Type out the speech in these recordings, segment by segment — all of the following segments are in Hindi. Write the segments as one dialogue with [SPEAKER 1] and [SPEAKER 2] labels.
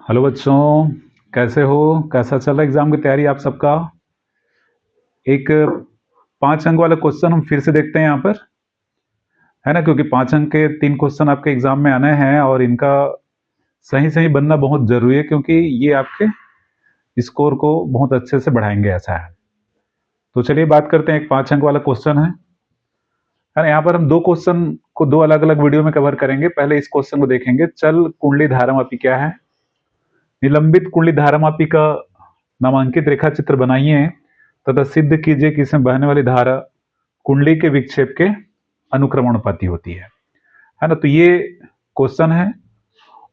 [SPEAKER 1] हेलो बच्चों, कैसे हो? कैसा चल रहा है एग्जाम की तैयारी आप सबका? एक 5 अंक वाला क्वेश्चन हम फिर से देखते हैं यहाँ पर, है ना? क्योंकि 5 अंक के 3 क्वेश्चन आपके एग्जाम में आने हैं और इनका सही सही बनना बहुत जरूरी है, क्योंकि ये आपके स्कोर को बहुत अच्छे से बढ़ाएंगे, ऐसा है। तो चलिए बात करते हैं। एक 5 अंक वाला क्वेश्चन है ना? यहाँ पर हम दो क्वेश्चन को दो अलग अलग वीडियो में कवर करेंगे। पहले इस क्वेश्चन को देखेंगे, चल कुंडली धारामापी क्या है। निलंबित कुंडली धारामापी का नामांकित रेखा चित्र बनाइए तथा सिद्ध कीजिए कि इसमें बहने वाली धारा कुंडली के विक्षेप के अनुक्रमणानुपाती होती है ना? तो ये क्वेश्चन है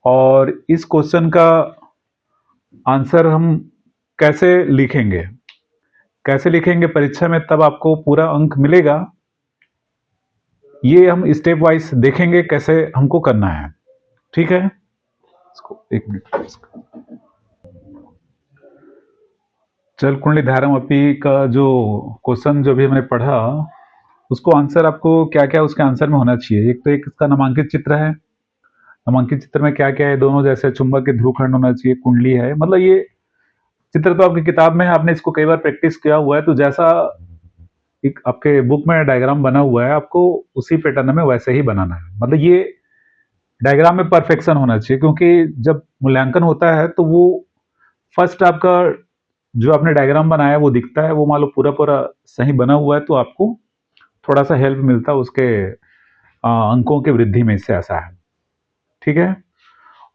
[SPEAKER 1] और इस क्वेश्चन का आंसर हम कैसे लिखेंगे, परीक्षा में, तब आपको पूरा अंक मिलेगा। ये हम स्टेप वाइज देखेंगे कैसे हमको करना है, ठीक है? इसको 1 मिनट। चल कुंडली धारामापी का जो क्वेश्चन जो भी हमने पढ़ा, उसको आंसर आपको क्या क्या उसके आंसर में होना चाहिए। एक तो एक इसका नामांकित चित्र है। नामांकित चित्र में क्या क्या है? दोनों जैसे चुंबक के ध्रुवखंड होना चाहिए, कुंडली है, मतलब ये चित्र तो आपकी किताब में है, आपने इसको कई बार प्रैक्टिस किया हुआ है। तो जैसा एक आपके बुक में डायग्राम बना हुआ है, आपको उसी पैटर्न में वैसे ही बनाना है। मतलब ये डायग्राम में परफेक्शन होना चाहिए, क्योंकि जब मूल्यांकन होता है तो वो फर्स्ट आपका जो आपने डायग्राम बनाया है वो दिखता है, वो मान लो पूरा पूरा सही बना हुआ है, तो आपको थोड़ा सा हेल्प मिलता है उसके अंकों की वृद्धि में, इससे ऐसा है, ठीक है?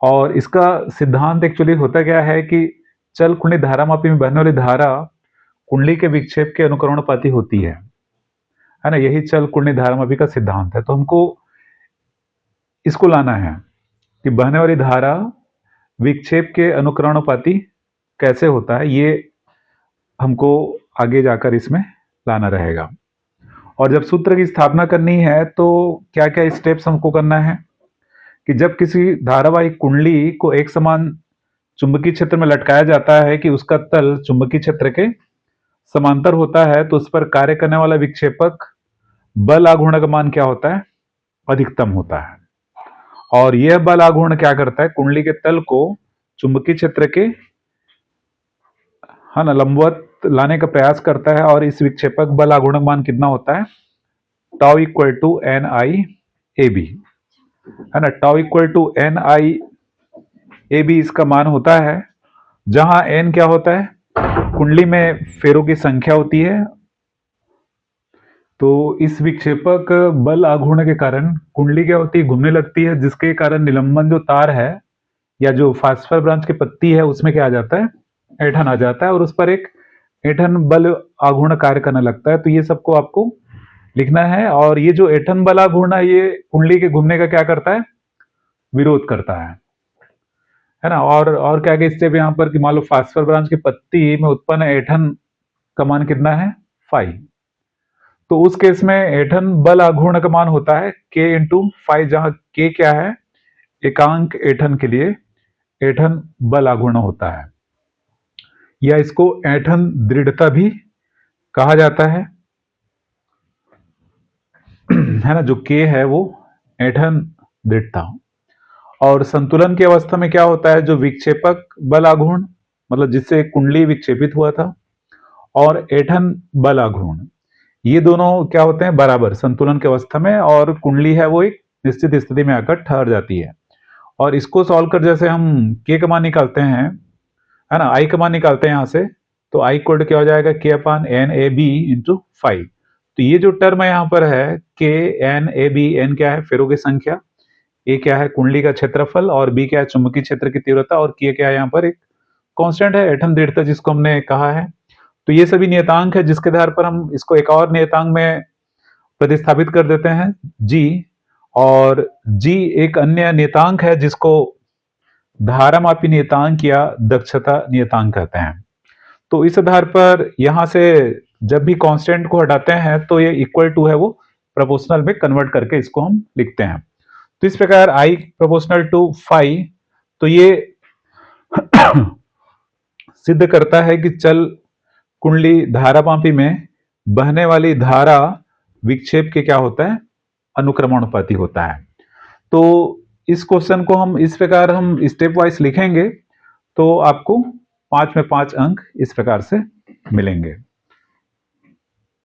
[SPEAKER 1] और इसका सिद्धांत एक्चुअली होता क्या है कि चल कुंडली धारामापी में बहने वाली धारा कुंडली के विक्षेप के अनुकरणोपाती होती है ना? यही चल कुंडली धारामापी का सिद्धांत है। तो हमको इसको लाना है कि बहने वाली धारा विक्षेप के अनुकरणोपाती कैसे होता है, ये हमको आगे जाकर इसमें लाना रहेगा। और जब सूत्र की स्थापना करनी है तो क्या क्या स्टेप्स हमको करना है कि जब किसी धारावाहिक कुंडली को एक समान चुंबकीय क्षेत्र में लटकाया जाता है कि उसका तल चुंबकीय क्षेत्र के समांतर होता है, तो उस पर कार्य करने वाला विक्षेपक बल आघूर्ण का मान क्या होता है? अधिकतम होता है। और यह बल आघूर्ण क्या करता है? कुंडली के तल को चुंबकीय क्षेत्र के, है ना, लंबवत लाने का प्रयास करता है। और इस विक्षेपक बल आघूर्ण का मान कितना होता है? Tau equal to n i a b, है ना? Tau equal to n i a b इसका मान होता है, जहां एन क्या होता है? कुंडली में फेरों की संख्या होती है। तो इस विक्षेपक बल आघूर्ण के कारण कुंडली क्या होती है? घूमने लगती है, जिसके कारण निलंबन जो तार है या जो फास्फर ब्रांच की पत्ती है उसमें क्या आ जाता है? ऐंठन आ जाता है और उस पर एक ऐंठन बल आघूर्ण कार्य करने लगता है। तो ये सबको आपको लिखना है। और ये जो ऐंठन बल आघूर्ण है, ये कुंडली के घूमने का क्या करता है? विरोध करता है ना? और क्या क्या स्टेप यहाँ पर कि मान लो फास्फर ब्रांच की पत्ती में उत्पन्न ऐंठन का मान कितना है? फाइव। तो उस केस में ऐंठन बल आघूर्ण का मान होता है k इंटू फाइव, जहां k क्या है? एकांक ऐंठन के लिए ऐंठन बल आघूर्ण होता है, या इसको ऐंठन दृढ़ता भी कहा जाता है ना? जो k है वो ऐंठन दृढ़ता। और संतुलन की अवस्था में क्या होता है? जो विक्षेपक बल आघूर्ण, मतलब जिससे कुंडली विक्षेपित हुआ था, और ऐंठन बल आघूर्ण, ये दोनों क्या होते हैं? बराबर संतुलन की अवस्था में, और कुंडली है वो एक निश्चित स्थिति में आकर ठहर जाती है। और इसको सॉल्व कर जैसे हम के का मान निकालते हैं, है ना, आई का मान निकालते हैं यहां से, तो आई कोड क्या हो जाएगा? K upon N A B into five. तो ये जो टर्म है यहाँ पर है के एन ए बी, एन क्या है? फेरों की संख्या, ए क्या है? कुंडली का क्षेत्रफल, और बी क्या है? चुंबकीय क्षेत्र की तीव्रता, और के क्या है? यहाँ पर एक कांस्टेंट है, ऐंठन दृढ़ता, जिसको हमने कहा है। तो ये सभी नियतांक है, जिसके आधार पर हम इसको एक और नियतांक में प्रतिस्थापित कर देते हैं, जी। और जी एक अन्य नियतांक है जिसको धारामापी नियतांक या दक्षता नियतांक कहते हैं। तो इस आधार पर यहां से जब भी कांस्टेंट को हटाते हैं तो ये इक्वल टू है वो प्रोपोर्शनल में कन्वर्ट करके इसको हम लिखते हैं। तो इस प्रकार आई प्रोपोर्शनल टू फाइव, तो ये सिद्ध करता है कि चल कुंडली धारामापी में बहने वाली धारा विक्षेप के क्या होता है? अनुक्रमणानुपाती होता है। तो इस क्वेश्चन को हम इस प्रकार हम स्टेप वाइज लिखेंगे। तो आपको 5 में 5 अंक इस प्रकार से मिलेंगे।